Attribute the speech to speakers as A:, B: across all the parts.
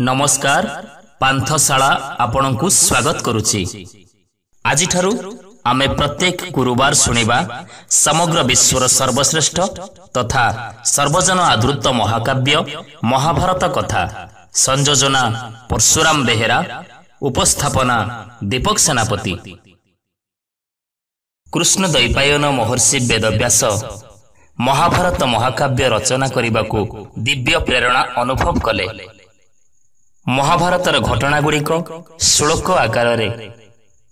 A: नमस्कार पांथशाला आपनकु स्वागत करुछि। आजि ठारु आमे प्रत्येक गुरुवार सुनिबा समग्र विश्वर सर्वश्रेष्ठ तथा सर्वजन आदृत महाकाव्य महाभारत कथा। संयोजना परशुराम बेहेरा, उपस्थापना दीपक सेनापति। कृष्ण द्वैपायन महर्षि वेदव्यास महाभारत महाकाव्य रचना करिबाकु दिव्य प्रेरणा अनुभव कले। महाभारतर घटना गुड़िक श्लोक आकार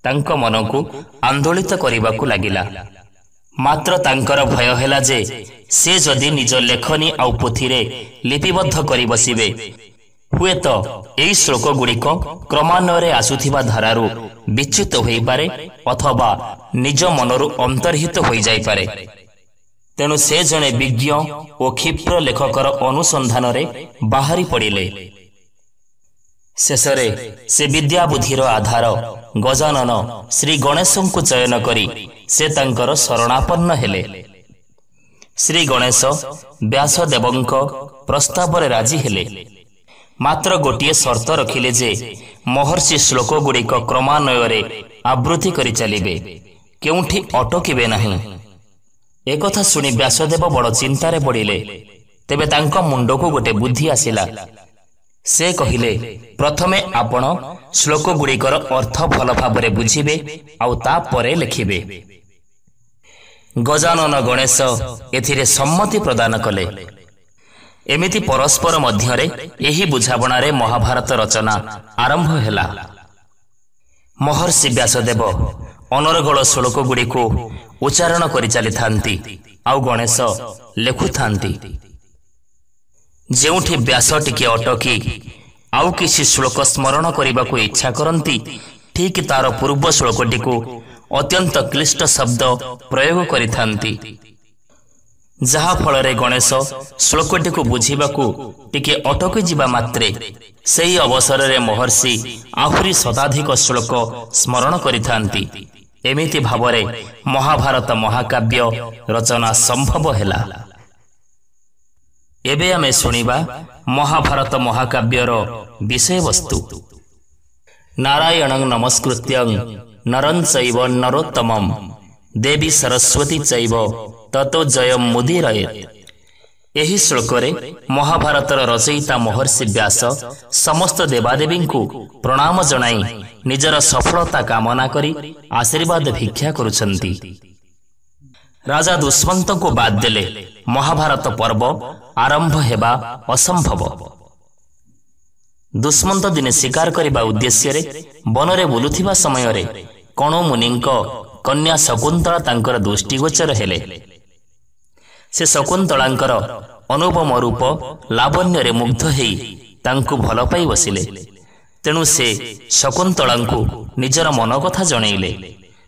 A: तांक मन को आंदोलित करने लगिला। मात्र तांकर भय हैला जे से जदि निज लेखनी आउ पोथीरे लिपिबद्ध करि बसिबे हुए तो एई श्लोक गुड़िक क्रमान्वये आसुथिबा धारारु विच्युत होई पारे अथवा निज मनरु अंतर्हित होई जाई पारे। तेणु से जने विज्ञ और क्षिप्र लेखकर अनुसंधान रे बाहरी पड़िले। शेषरे से विद्या बुद्धिर आधार गजानन श्री गणेश को चयन करी से तांकर शरणापन्न हेले। श्री गणेश व्यासदेवंक प्रस्ताव रे राजी हेले। मात्र गोटिए शर्त रखिले जे महर्षि श्लोक गुड़िक क्रमान्वये आवृत्ति करि चलिबे, केउठी अटकिबे नाही। एकथा सुनी व्यासदेव बड़ चिंतारे पड़िले। तेबे तांक मुंडको गोटे बुद्धि आसिला। से कहिले, प्रथमे आपण श्लोक गुड़िकर अर्थ भल भाव बुझिबे आउ तापरे लिखिबे। गजानन गणेश एथिरे सम्मति प्रदान कले। एमिति परस्पर मध्यरे एही बुझाबणारे महाभारत रचना आरंभ हेला। महर्षि व्यासदेव अनर्गल श्लोक गुड़िको उच्चारण करि चली थांती आउ गणेश लेखुथांती। जेउठी व्यास टिके अटकी आउ किसी श्लोक स्मरण करने इच्छा करती, ठीक तार पूर्व श्लोकटी को अत्यंत क्लिष्ट शब्द प्रयोग करिथांती, जहा फल गणेश श्लोकटी को बुझीबाकू टिके अटकी जिबा मात्रे सेही अवसर रे महर्षि आहुरी शताधिक श्लोक स्मरण करिथांती। एमिति भावरे महाभारत महाकाव्य रचना संभव हेला। एबे आमे सुनिबा महाभारत महाकाव्यर विषय वस्तु। नारायणं नमस्कृत्यं नरं चैव नरोत्तमं देवी सरस्वती चैव ततो जयं मुदीरयेत्। एही श्लोकरे महाभारतर रचयिता महर्षि व्यास समस्त देवादेवी को प्रणाम जणाई निजर सफलता कामना करी आशीर्वाद भिक्षा करुछंती। राजा दुष्मंत को बाद देले महाभारत पर्व आरंभ हेबा असंभव। दुष्मंत दिने शिकार करिबा उद्देश्य रे बनरे बुलुथिबा समय रे कणो मुनिंक कन्या शकुंतला तांकर दृष्टिगोचर हेले। से शकुंतलांकर अनुपम रूप लावण्य रे मुग्ध हेई तांकु भल पाई बसिले। तेणु से शकुंतलांकु निजर मन कथा जणैले।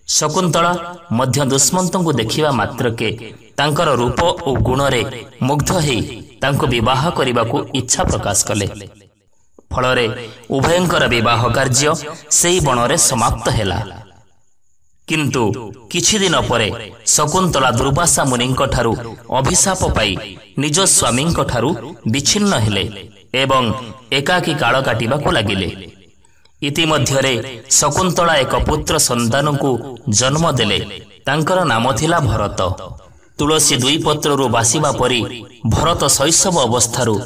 A: शकुंतला मध्य दुष्मंत को देखिबा मात्रके तांकर रूप और गुण रे मुग्ध हेई तांको विवाह करिबाकू इच्छा प्रकाश कले। फलरे उभयंकर विवाह कार्य सेई बनरे समाप्त हेला। किंतु किछि दिन परे शकुंतला दुर्वासा मुनिंक ठारू अभिशाप पाई निज स्वामींक ठारू विच्छिन्न हेले एवं एकाकी काल काटिबाकू लागिले। इतिमध्यरे शकुंतला एक पुत्र संतान को जन्म देले। तांकर नाम थिला भरत। तुलसी दुई पत्रु बासिबा परी भरत शैशव अवस्थारु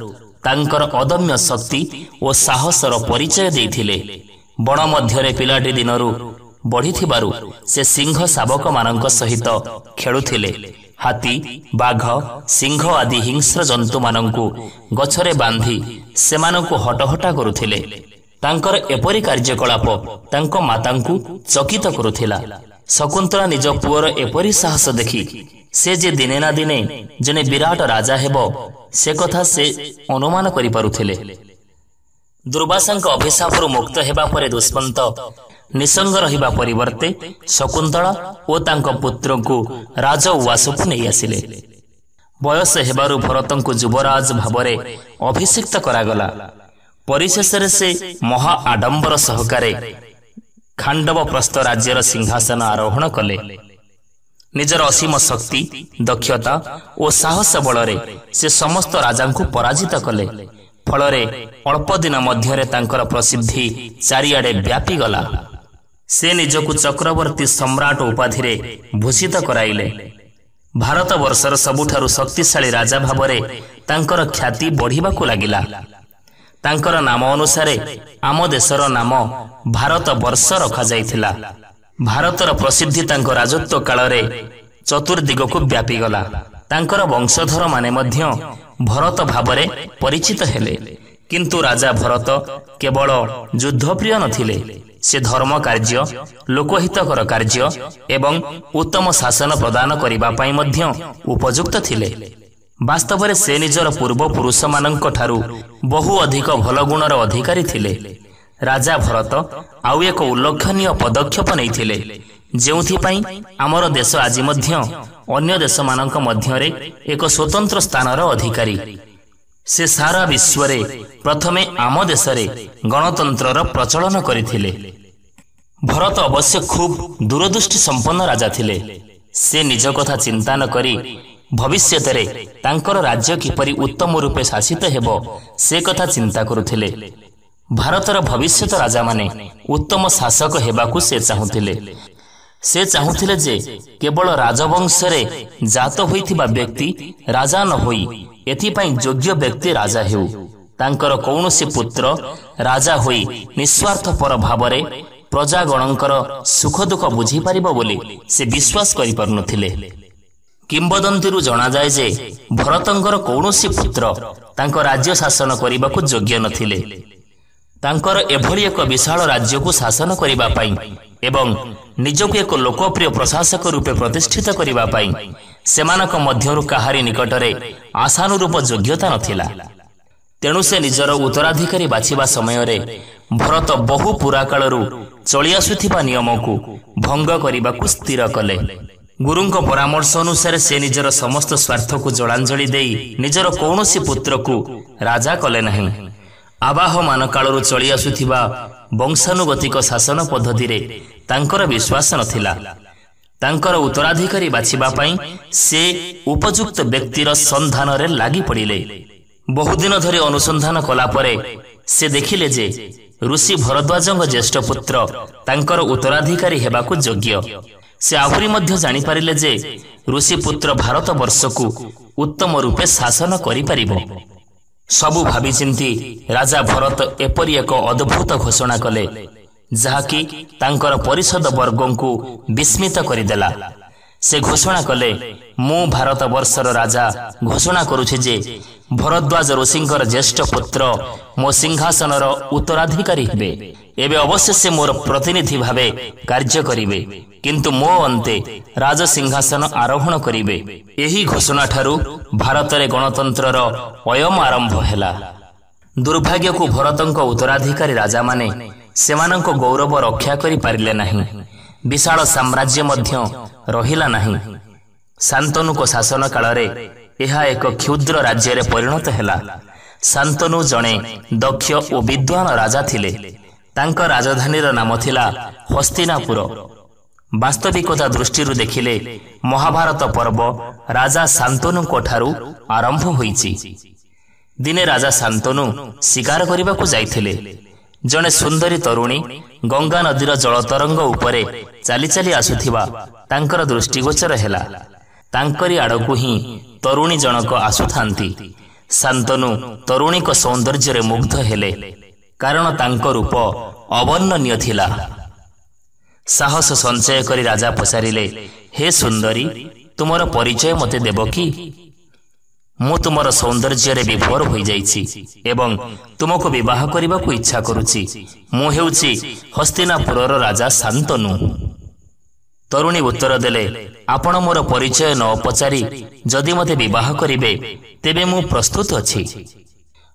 A: तांकर अदम्य शक्ति और साहसर परिचय देथिले। बण मध्यरे पिलाटी दिनरु बढ़िथिबारु से सिंह शावक मानक सहित खेलुथिले। हाथी बाघ सिंह आदि हिंस्र जंतु मानकु गछरे बांधी सेमानकु हटहटा करुथिले। तांकर एपरी कार्यकलाप तांक मातांकु चकित करुथिला। शकुंतला निज पुअर एपरी साहस देखि से जे दिने ना दिने जने विराट राजा हेबो से कथा से अनुमान करि पारुथिले। दुर्वासांक अभिशापरु मुक्त हेबा परे दुष्मंत निसंग रहिबा परिवर्ते शकुंतला ओ तांक पुत्रंकु राज उवासकु नै आसिले। बयस हेबारु भरतंकु युवराज भावरे अभिषिक्त करागला। परिशेष से महा आडंबर सहकारे खांडव प्रस्थ राज्यर सिंहासन आरोहण कले। निजर असीम शक्ति दक्षता और साहस बल से समस्त राजा को पराजित कले। फल ଅଳ୍ପ ଦିନ ମଧ୍ୟରେ ତାଙ୍କର ପ୍ରସିଦ୍ଧି ଚାରିଆଡ଼େ ବ୍ୟାପିଗଲା। ସେ ନିଜକୁ ଚକ୍ରବର୍ତ୍ତୀ ସମ୍ରାଟ ଉପାଧିରେ ଭୂଷିତ କରାଇଲେ। ଭାରତବର୍ଷର ସବୁଠାରୁ ଶକ୍ତିଶାଳୀ ରାଜା ଭାବରେ ତାଙ୍କର ଖ୍ୟାତି ବଢ଼ିବାକୁ ଲାଗିଲା। ତାଙ୍କର ନାମ ଅନୁସାରେ ଆମ ଦେଶର ନାମ ଭାରତବର୍ଷ ରଖାଯାଇଥିଲା। ଭାରତର ପ୍ରସିଦ୍ଧି ତାଙ୍କ ରାଜତ୍ୱ କାଳରେ ଚତୁର୍ଦିଗକୁ ବ୍ୟାପିଗଲା। ତାଙ୍କର ବଂଶଧରମାନେ ମଧ୍ୟ ଭରତ ଭାବରେ ପରିଚିତ ହେଲେ। କିନ୍ତୁ ରାଜା ଭରତ କେବଳ ଯୁଦ୍ଧପ୍ରିୟ ନଥିଲେ, ସେ ଧର୍ମ କାର୍ଯ୍ୟ, ଲୋକହିତକର କାର୍ଯ୍ୟ ଏବଂ ଉତ୍ତମ ଶାସନ ପ୍ରଦାନ କରିବା ପାଇଁ ମଧ୍ୟ ଉପଯୁକ୍ତ ଥିଲେ। ବାସ୍ତବରେ ସେ ନିଜର ପୂର୍ବପୁରୁଷମାନଙ୍କ ଠାରୁ ବହୁ ଅଧିକ ଭଲ ଗୁଣର ଅଧିକାରୀ ଥିଲେ। ରାଜା ଭରତ ଆଉ ଏକ ଉଲ୍ଲେଖନୀୟ ପଦକ୍ଷେପ ନେଇଥିଲେ, ଯେଉଁଥିପାଇଁ ଆମର ଦେଶ ଆଜି ମଧ୍ୟ ଅନ୍ୟ ଦେଶମାନଙ୍କ ମଧ୍ୟରେ ଏକ ସ୍ୱତନ୍ତ୍ର ସ୍ଥାନର ଅଧିକାରୀ। ସେ ସାରା ବିଶ୍ୱରେ ପ୍ରଥମେ ଆମ ଦେଶରେ ଗଣତନ୍ତ୍ରର ପ୍ରଚଳନ କରିଥିଲେ। ଭରତ ଅବଶ୍ୟ ଖୁବ୍ ଦୂରଦୃଷ୍ଟି ସମ୍ପନ୍ନ ରାଜା ଥିଲେ। ସେ ନିଜ କଥା ଚିନ୍ତା ନ କରି ଭବିଷ୍ୟତରେ ତାଙ୍କର ରାଜ୍ୟ କିପରି ଉତ୍ତମ ରୂପେ ଶାସିତ ହେବ ସେ କଥା ଚିନ୍ତା କରୁଥିଲେ। ଭାରତର ଭବିଷ୍ୟତ ରାଜାମାନେ ଉତ୍ତମ ଶାସକ ହେବାକୁ ସେ ଚାହୁଁଥିଲେ। ସେ ଚାହୁଁଥିଲେ ଯେ କେବଳ ରାଜବଂଶରେ ଜାତ ହୋଇଥିବା ବ୍ୟକ୍ତି ରାଜା ନ ହୋଇ ଏଥିପାଇଁ ଯୋଗ୍ୟ ବ୍ୟକ୍ତି ରାଜା ହେଉ। ତାଙ୍କର କୌଣସି ପୁତ୍ର ରାଜା ହୋଇ ନିଃସ୍ୱାର୍ଥପର ଭାବରେ ପ୍ରଜାଗଣଙ୍କର ସୁଖ ଦୁଃଖ ବୁଝିପାରିବ ବୋଲି ସେ ବିଶ୍ୱାସ କରିପାରୁନଥିଲେ। କିମ୍ବଦନ୍ତୀରୁ ଜଣାଯାଏ ଯେ ଭରତଙ୍କର କୌଣସି ପୁତ୍ର ତାଙ୍କ ରାଜ୍ୟ ଶାସନ କରିବାକୁ ଯୋଗ୍ୟ ନଥିଲେ। ତାଙ୍କର ଏଭଳି ଏକ ବିଶାଳ ରାଜ୍ୟକୁ ଶାସନ କରିବା ପାଇଁ ଏବଂ ନିଜକୁ ଏକ ଲୋକପ୍ରିୟ ପ୍ରଶାସକ ରୂପେ ପ୍ରତିଷ୍ଠିତ କରିବା ପାଇଁ ସେମାନଙ୍କ ମଧ୍ୟରୁ କାହାରି ନିକଟରେ ଆଶାନୁରୂପ ଯୋଗ୍ୟତା ନଥିଲା। ତେଣୁ ସେ ନିଜର ଉତ୍ତରାଧିକାରୀ ବାଛିବା ସମୟରେ ଭରତ ବହୁ ପୁରାକାଳରୁ ଚଳି ଆସୁଥିବା ନିୟମକୁ ଭଙ୍ଗ କରିବାକୁ ସ୍ଥିର କଲେ। ଗୁରୁଙ୍କ ପରାମର୍ଶ ଅନୁସାରେ ସେ ନିଜର ସମସ୍ତ ସ୍ୱାର୍ଥକୁ ଜଳାଞ୍ଜଳି ଦେଇ ନିଜର କୌଣସି ପୁତ୍ରକୁ ରାଜା କଲେ ନାହିଁ। ଆବାହମାନ କାଳରୁ ଚଳି ଆସୁଥିବା ବଂଶାନୁଗତିକ ଶାସନ ପଦ୍ଧତିରେ ତାଙ୍କର ବିଶ୍ୱାସ ନଥିଲା। ତାଙ୍କର ଉତ୍ତରାଧିକାରୀ ବାଛିବା ପାଇଁ ସେ ଉପଯୁକ୍ତ ବ୍ୟକ୍ତିର ସନ୍ଧାନରେ ଲାଗି ପଡ଼ିଲେ। ବହୁଦିନ ଧରି ଅନୁସନ୍ଧାନ କଲା ପରେ ସେ ଦେଖିଲେ ଯେ ଋଷି ଭରଦ୍ୱାଜଙ୍କ ଜ୍ୟେଷ୍ଠ ପୁତ୍ର ତାଙ୍କର ଉତ୍ତରାଧିକାରୀ ହେବାକୁ ଯୋଗ୍ୟ। ସେ ଆହୁରି ମଧ୍ୟ ଜାଣିପାରିଲେ ଯେ ଋଷିପୁତ୍ର ଭାରତବର୍ଷକୁ ଉତ୍ତମ ରୂପେ ଶାସନ କରିପାରିବ। ସବୁ ଭାବିଚିନ୍ତି ରାଜା ଭରତ ଏପରି ଏକ ଅଦ୍ଭୁତ ଘୋଷଣା କଲେ, ଯାହାକି ତାଙ୍କର ପରିଷଦ ବର୍ଗଙ୍କୁ ବିସ୍ମିତ କରିଦେଲା। ସେ ଘୋଷଣା କଲେ, ମୁଁ ଭାରତବର୍ଷର ରାଜା ଘୋଷଣା କରୁଛି ଯେ ଭରଦ୍ୱାଜ ଋଷିଙ୍କର ଜ୍ୟେଷ୍ଠ ପୁତ୍ର ମୋ ସିଂହାସନର ଉତ୍ତରାଧିକାରୀ ହେବେ। ଏବେ ଅବଶ୍ୟ ସେ ମୋର ପ୍ରତିନିଧି ଭାବେ କାର୍ଯ୍ୟ କରିବେ, କିନ୍ତୁ ମୋ ଅନ୍ତେ ରାଜସିଂହାସନ ଆରୋହଣ କରିବେ। ଏହି ଘୋଷଣା ଠାରୁ ଭାରତରେ ଗଣତନ୍ତ୍ରର ଅୟମ ଆରମ୍ଭ ହେଲା। ଦୁର୍ଭାଗ୍ୟକୁ ଭରତଙ୍କ ଉତ୍ତରାଧିକାରୀ ରାଜାମାନେ ସେମାନଙ୍କ ଗୌରବ ରକ୍ଷା କରିପାରିଲେ ନାହିଁ। ବିଶାଳ ସାମ୍ରାଜ୍ୟ ମଧ୍ୟ ରହିଲା ନାହିଁ। ଶାନ୍ତନୁଙ୍କ ଶାସନ କାଳରେ ଏହା ଏକ କ୍ଷୁଦ୍ର ରାଜ୍ୟରେ ପରିଣତ ହେଲା। ଶାନ୍ତନୁ ଜଣେ ଦକ୍ଷ ଓ ବିଦ୍ୱାନ ରାଜା ଥିଲେ। ତାଙ୍କ ରାଜଧାନୀର ନାମ ଥିଲା ହସ୍ତିନାପୁର। ବାସ୍ତବିକତା ଦୃଷ୍ଟିରୁ ଦେଖିଲେ ମହାଭାରତ ପର୍ବ ରାଜା ଶାନ୍ତନୁଙ୍କ ଠାରୁ ଆରମ୍ଭ ହୋଇଛି। ଦିନେ ରାଜା ଶାନ୍ତନୁ ଶିକାର କରିବାକୁ ଯାଇଥିଲେ। ଜଣେ ସୁନ୍ଦରୀ ତରୁଣୀ ଗଙ୍ଗା ନଦୀର ଜଳତରଙ୍ଗ ଉପରେ ଚାଲି ଚାଲି ଆସୁଥିବା ତାଙ୍କର ଦୃଷ୍ଟିଗୋଚର ହେଲା। ତାଙ୍କରି ଆଡ଼କୁ ହିଁ ତରୁଣୀ ଜଣକ ଆସୁଥାନ୍ତି। ଶାନ୍ତନୁ ତରୁଣୀଙ୍କ ସୌନ୍ଦର୍ଯ୍ୟରେ ମୁଗ୍ଧ ହେଲେ, କାରଣ ତାଙ୍କ ରୂପ ଅବର୍ଣ୍ଣନୀୟ ଥିଲା। ସାହସ ସଞ୍ଚୟ କରି ରାଜା ପଚାରିଲେ, ହେ ସୁନ୍ଦରୀ, ତୁମର ପରିଚୟ ମୋତେ ଦେବ କି? ମୁଁ ତୁମର ସୌନ୍ଦର୍ଯ୍ୟରେ ବିଭୋର ହୋଇଯାଇଛି ଏବଂ ତୁମକୁ ବିବାହ କରିବାକୁ ଇଚ୍ଛା କରୁଛି। ମୁଁ ହେଉଛି ହସ୍ତିନାପୁରର ରାଜା ଶାନ୍ତନୁ। ତରୁଣୀ ଉତ୍ତର ଦେଲେ, ଆପଣ ମୋର ପରିଚୟ ନ ପଚାରି ଯଦି ମୋତେ ବିବାହ କରିବେ ତେବେ ମୁଁ ପ୍ରସ୍ତୁତ ଅଛି।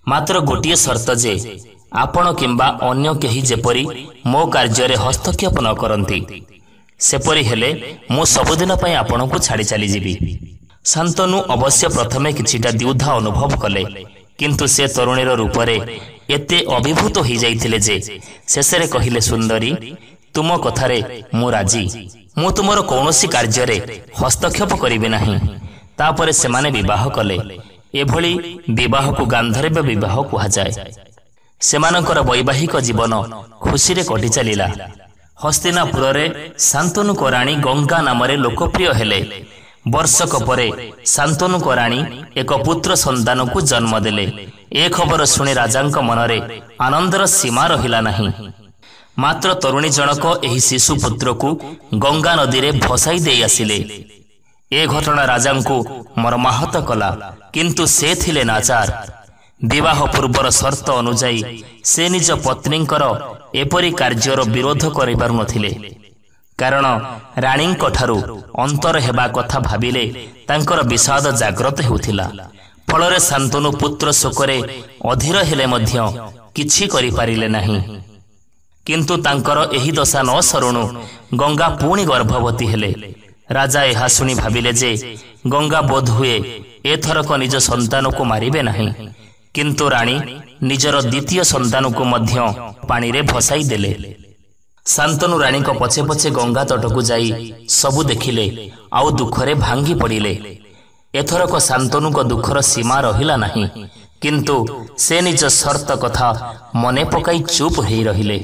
A: ମାତ୍ର ଗୋଟିଏ ସର୍ତ୍ତ ଯେ ଆପଣ କିମ୍ବା ଅନ୍ୟ କେହି ଯେପରି ମୋ କାର୍ଯ୍ୟରେ ହସ୍ତକ୍ଷେପ ନ କରନ୍ତି। ସେପରି ହେଲେ ମୁଁ ସବୁଦିନ ପାଇଁ ଆପଣଙ୍କୁ ଛାଡ଼ି ଚାଲିଯିବି। ଶାନ୍ତନୁ ଅବଶ୍ୟ ପ୍ରଥମେ କିଛିଟା ଦ୍ୱିଧା ଅନୁଭବ କଲେ, କିନ୍ତୁ ସେ ତରୁଣୀର ରୂପରେ ଏତେ ଅଭିଭୂତ ହୋଇଯାଇଥିଲେ ଯେ ଶେଷରେ କହିଲେ, ସୁନ୍ଦରୀ, ତୁମ କଥାରେ ମୁଁ ରାଜି। ମୁଁ ତୁମର କୌଣସି କାର୍ଯ୍ୟରେ ହସ୍ତକ୍ଷେପ କରିବି ନାହିଁ। ତାପରେ ସେମାନେ ବିବାହ କଲେ। ଏଭଳି ବିବାହକୁ ଗାନ୍ଧର୍ବ ବିବାହ କୁହାଯାଏ। ସେମାନଙ୍କର ବୈବାହିକ ଜୀବନ ଖୁସିରେ କଟି ଚାଲିଲା। ହସ୍ତିନାପୁରରେ ଶାନ୍ତନୁଙ୍କ ରାଣୀ ଗଙ୍ଗା ନାମରେ ଲୋକପ୍ରିୟ ହେଲେ। ବର୍ଷକ ପରେ ଶାନ୍ତନୁଙ୍କ ରାଣୀ ଏକ ପୁତ୍ର ସନ୍ତାନକୁ ଜନ୍ମ ଦେଲେ। ଏ ଖବର ଶୁଣି ରାଜାଙ୍କ ମନରେ ଆନନ୍ଦର ସୀମା ରହିଲା ନାହିଁ। ମାତ୍ର ତରୁଣୀ ଜଣକ ଏହି ଶିଶୁ ପୁତ୍ରକୁ ଗଙ୍ଗା ନଦୀରେ ଭସାଇ ଦେଇ ଆସିଲେ। ଏ ଘଟଣା ରାଜାଙ୍କୁ ମର୍ମାହତ କଲା, କିନ୍ତୁ ସେ ଥିଲେ ନାଚାର। ବିବାହ ପୂର୍ବର ସର୍ତ୍ତ ଅନୁଯାୟୀ ସେ ନିଜ ପତ୍ନୀଙ୍କର ଏପରି କାର୍ଯ୍ୟର ବିରୋଧ କରିପାରୁନଥିଲେ, କାରଣ ରାଣୀଙ୍କ ଠାରୁ ଅନ୍ତର ହେବା କଥା ଭାବିଲେ ତାଙ୍କର ବିଷାଦ ଜାଗ୍ରତ ହେଉଥିଲା। ଫଳରେ ଶାନ୍ତନୁ ପୁତ୍ର ଶୋକରେ ଅଧୀର ହେଲେ ମଧ୍ୟ କିଛି କରିପାରିଲେ ନାହିଁ। କିନ୍ତୁ ତାଙ୍କର ଏହି ଦଶା ନ ସରୁଣୁ ଗଙ୍ଗା ପୁଣି ଗର୍ଭବତୀ ହେଲେ। ରାଜା ଏହା ଶୁଣି ଭାବିଲେ ଯେ ଗଙ୍ଗା ବୋଧହୁଏ ଏଥରକ ନିଜ ସନ୍ତାନକୁ ମାରିବେ ନାହିଁ, କିନ୍ତୁ ରାଣୀ ନିଜର ଦ୍ୱିତୀୟ ସନ୍ତାନକୁ ମଧ୍ୟ ପାଣିରେ ଭସାଇ ଦେଲେ। ଶାନ୍ତନୁ ରାଣୀଙ୍କ ପଛେ ପଛେ ଗଙ୍ଗା ତଟକୁ ଯାଇ ସବୁ ଦେଖିଲେ, ଆଉ ଦୁଃଖରେ ଭାଙ୍ଗି ପଡ଼ିଲେ। ଏଥରକ ଶାନ୍ତନୁଙ୍କ ଦୁଃଖର ସୀମା ରହିଲା ନାହିଁ, କିନ୍ତୁ ସେ ନିଜ ସର୍ତ୍ତ କଥା ମନେ ପକାଇ ଚୁପ୍ ହୋଇ ରହିଲେ।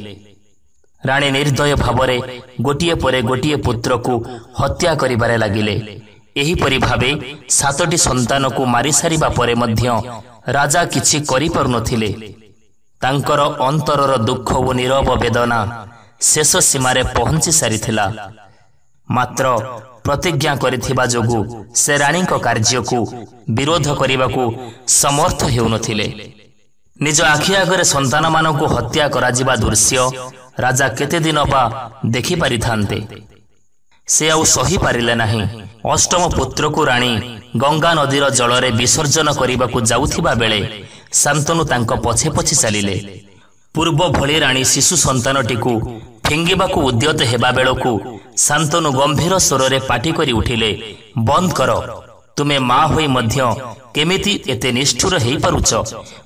A: ରାଣୀ ନିର୍ଦ୍ଦୟ ଭାବରେ ଗୋଟିଏ ପରେ ଗୋଟିଏ ପୁତ୍ରକୁ ହତ୍ୟା କରିବାରେ ଲାଗିଲେ। ଏହିପରି ଭାବେ 7ଟି ସନ୍ତାନକୁ ମାରିସାରିବା ପରେ ମଧ୍ୟ ରାଜା କିଛି କରିପାରୁନଥିଲେ। ତାଙ୍କର ଅନ୍ତରର ଦୁଃଖ ଓ ନୀରବ ବେଦନା ଶେଷ ସୀମାରେ ପହଞ୍ଚି ସାରିଥିଲା। ମାତ୍ର ପ୍ରତିଜ୍ଞା କରିଥିବା ଯୋଗୁଁ ସେ ରାଣୀଙ୍କ କାର୍ଯ୍ୟକୁ ବିରୋଧ କରିବାକୁ ସମର୍ଥ ହେଉନଥିଲେ। ନିଜ ଆଖି ଆଗରେ ସନ୍ତାନମାନଙ୍କୁ ହତ୍ୟା କରାଯିବା ଦୃଶ୍ୟ ରାଜା କେତେ ଦିନ ବା ଦେଖିପାରିଥାନ୍ତେ। ସେ ଆଉ ସହିପାରିଲେ ନାହିଁ। ଅଷ୍ଟମ ପୁତ୍ରକୁ ରାଣୀ ଗଙ୍ଗା ନଦୀର ଜଳରେ ବିସର୍ଜନ କରିବାକୁ ଯାଉଥିବା ବେଳେ ଶାନ୍ତନୁ ତାଙ୍କ ପଛେ ପଛେ ଚାଲିଲେ। ପୂର୍ବ ଭଳି ରାଣୀ ଶିଶୁ ସନ୍ତାନଟିକୁ ଫିଙ୍ଗିବାକୁ ଉଦ୍ୟତ ହେବା ବେଳକୁ ଶାନ୍ତନୁ ଗମ୍ଭୀର ସ୍ୱରରେ ପାଟି କରି ଉଠିଲେ, ବନ୍ଦ କର। ତୁମେ ମା ହୋଇ ମଧ୍ୟ କେମିତି ଏତେ ନିଷ୍ଠୁର ହେଇପାରୁଛ,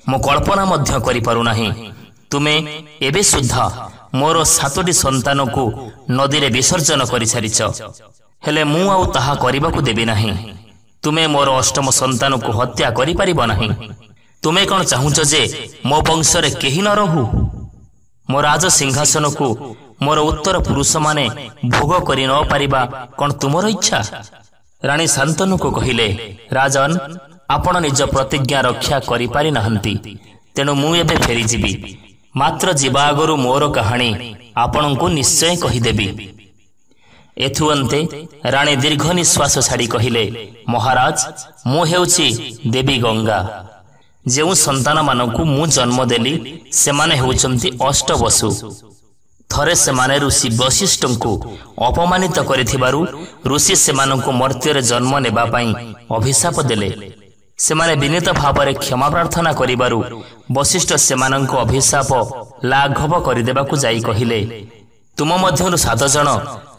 A: ମୁଁ କଳ୍ପନା ମଧ୍ୟ କରିପାରୁନାହିଁ। ତୁମେ ଏବେ ସୁଦ୍ଧା ମୋର 7ଟି ସନ୍ତାନକୁ ନଦୀରେ ବିସର୍ଜନ କରିସାରିଛ, ହେଲେ ମୁଁ ଆଉ ତାହା କରିବାକୁ ଦେବି ନାହିଁ। ତୁମେ ମୋର ଅଷ୍ଟମ ସନ୍ତାନକୁ ହତ୍ୟା କରିପାରିବ ନାହିଁ। ତୁମେ କ'ଣ ଚାହୁଁଛ ଯେ ମୋ ବଂଶରେ କେହି ନ ରହୁ? ମୋ ରାଜ ସିଂହାସନକୁ ମୋର ଉତ୍ତର ପୁରୁଷମାନେ ଭୋଗ କରି ନ ପାରିବା କ'ଣ ତୁମର ଇଚ୍ଛା? ରାଣୀ ଶାନ୍ତନୁକୁ କହିଲେ, ରାଜନ, ଆପଣ ନିଜ ପ୍ରତିଜ୍ଞା ରକ୍ଷା କରିପାରି ନାହାନ୍ତି, ତେଣୁ ମୁଁ ଏବେ ଫେରିଯିବି। ମାତ୍ର ଯିବା ଆଗରୁ ମୋର କାହାଣୀ ଆପଣଙ୍କୁ ନିଶ୍ଚୟ କହିଦେବି। ଏଥୁଅନ୍ତେ ରାଣୀ ଦୀର୍ଘ ନିଶ୍ୱାସ ଛାଡ଼ି କହିଲେ, ମହାରାଜ, ମୁଁ ହେଉଛି ଦେବୀ ଗଙ୍ଗା। ଯେଉଁ ସନ୍ତାନମାନଙ୍କୁ ମୁଁ ଜନ୍ମ ଦେଲି ସେମାନେ ହେଉଛନ୍ତି ଅଷ୍ଟବସୁ। ଥରେ ସେମାନେ ଋଷି ବଶିଷ୍ଠଙ୍କୁ ଅପମାନିତ କରିଥିବାରୁ ଋଷି ସେମାନଙ୍କୁ ମର୍ତ୍ତ୍ୟରେ ଜନ୍ମ ନେବା ପାଇଁ ଅଭିଶାପ ଦେଲେ। ସେମାନେ ବିନୀତ ଭାବରେ କ୍ଷମା ପ୍ରାର୍ଥନା କରିବାରୁ ବଶିଷ୍ଠ ସେମାନଙ୍କ ଅଭିଶାପ ଲାଘବ କରିଦେବାକୁ ଯାଇ କହିଲେ, ତୁମ ମଧ୍ୟରୁ 7 ଜଣ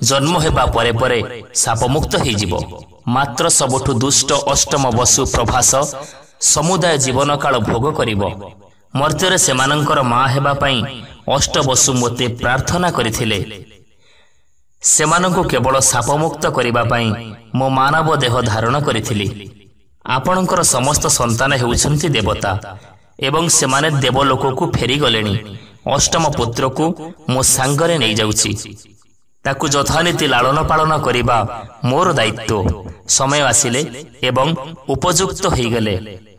A: ଜନ୍ମ ହେବା ପରେ ପରେ ଶାପମୁକ୍ତ ହେଇଯିବ। ମାତ୍ର ସବୁଠୁ ଦୁଷ୍ଟ ଅଷ୍ଟମ ବସୁ ପ୍ରଭାସ ସମୁଦାୟ ଜୀବନକାଳ ଭୋଗ କରିବ। ମର୍ତ୍ତ୍ୟରେ ସେମାନଙ୍କର ମା ହେବା ପାଇଁ ଅଷ୍ଟବସୁ ମୋତେ ପ୍ରାର୍ଥନା କରିଥିଲେ। ସେମାନଙ୍କୁ କେବଳ ଶାପମୁକ୍ତ କରିବା ପାଇଁ ମୁଁ ମାନବ ଦେହ ଧାରଣ କରିଥିଲି। ଆପଣଙ୍କର ସମସ୍ତ ସନ୍ତାନ ହେଉଛନ୍ତି ଦେବତା ଏବଂ ସେମାନେ ଦେବଲୋକକୁ ଫେରିଗଲେଣି। ଅଷ୍ଟମ ପୁତ୍ରକୁ ମୁଁ ସାଙ୍ଗରେ ନେଇଯାଉଛି। ତାକୁ ଯଥାନୀତି ଲାଳନ ପାଳନ କରିବା ମୋର ଦାୟିତ୍ୱ। ସମୟ ଆସିଲେ ଏବଂ ଉପଯୁକ୍ତ ହୋଇଗଲେ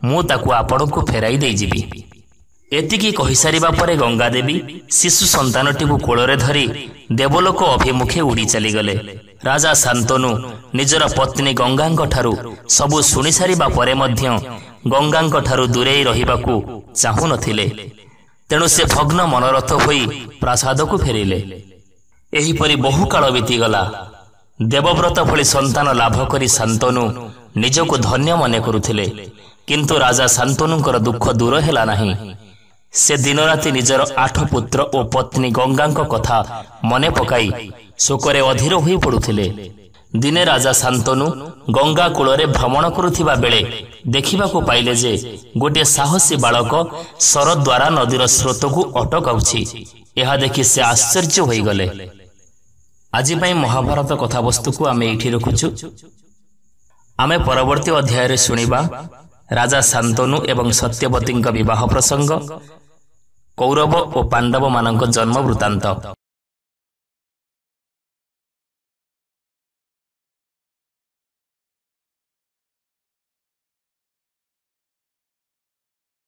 A: ମୁଁ ତାକୁ ଆପଣଙ୍କୁ ଫେରାଇ ଦେଇଯିବି। ଏତିକି କହିସାରିବା ପରେ ଗଙ୍ଗା ଦେବୀ ଶିଶୁ ସନ୍ତାନଟିକୁ କୋଳରେ ଧରି ଦେବଲୋକ ଅଭିମୁଖେ ଉଡ଼ି ଚାଲିଗଲେ। ରାଜା ଶାନ୍ତନୁ ନିଜର ପତ୍ନୀ ଗଙ୍ଗାଙ୍କ ଠାରୁ ସବୁ ଶୁଣିସାରିବା ପରେ ମଧ୍ୟ ଗଙ୍ଗାଙ୍କ ଠାରୁ ଦୂରେଇ ରହିବାକୁ ଚାହୁଁନଥିଲେ। ତେଣୁ ସେ ଭଗ୍ନ ମନୋରଥ ହୋଇ ପ୍ରାସାଦକୁ ଫେରିଲେ। ଏହିପରି ବହୁ କାଳ ବିତିଗଲା। ଦେବବ୍ରତ ଭଳି ସନ୍ତାନ ଲାଭ କରି ଶାନ୍ତନୁ ନିଜକୁ ଧନ୍ୟ ମନେ କରୁଥିଲେ। କିନ୍ତୁ ରାଜା ଶାନ୍ତନୁଙ୍କର ଦୁଃଖ ଦୂର ହେଲା ନାହିଁ। ସେ ଦିନରାତି ନିଜର 8 ପୁତ୍ର ଓ ପତ୍ନୀ ଗଙ୍ଗାଙ୍କ କଥା ମନେ ପକାଇ ଶୋକରେ ଅଧୀର ହୋଇ ପଡୁଥିଲେ। ଦିନେ ରାଜା ଶାନ୍ତନୁ ଗଙ୍ଗା କୂଳରେ ଭ୍ରମଣ କରୁଥିବା ବେଳେ ଦେଖିବାକୁ ପାଇଲେ ଯେ ଗୋଟିଏ ସାହସୀ ବାଳକ ସର ଦ୍ୱାରା ନଦୀର ସ୍ରୋତକୁ ଅଟକାଉଛି। ଏହା ଦେଖି ସେ ଆଶ୍ଚର୍ଯ୍ୟ ହୋଇଗଲେ। ଆଜି ପାଇଁ ମହାଭାରତ କଥାବସ୍ତୁକୁ ଆମେ ଏଇଠି ରଖୁଛୁ। ଆମେ ପରବର୍ତ୍ତୀ ଅଧ୍ୟାୟରେ ଶୁଣିବା ରାଜା ଶାନ୍ତନୁ ଏବଂ ସତ୍ୟବତୀଙ୍କ ବିବାହ ପ୍ରସଙ୍ଗ। କୌରବ ଓ ପାଣ୍ଡବମାନଙ୍କ ଜନ୍ମ ବୃତ୍ତାନ୍ତ।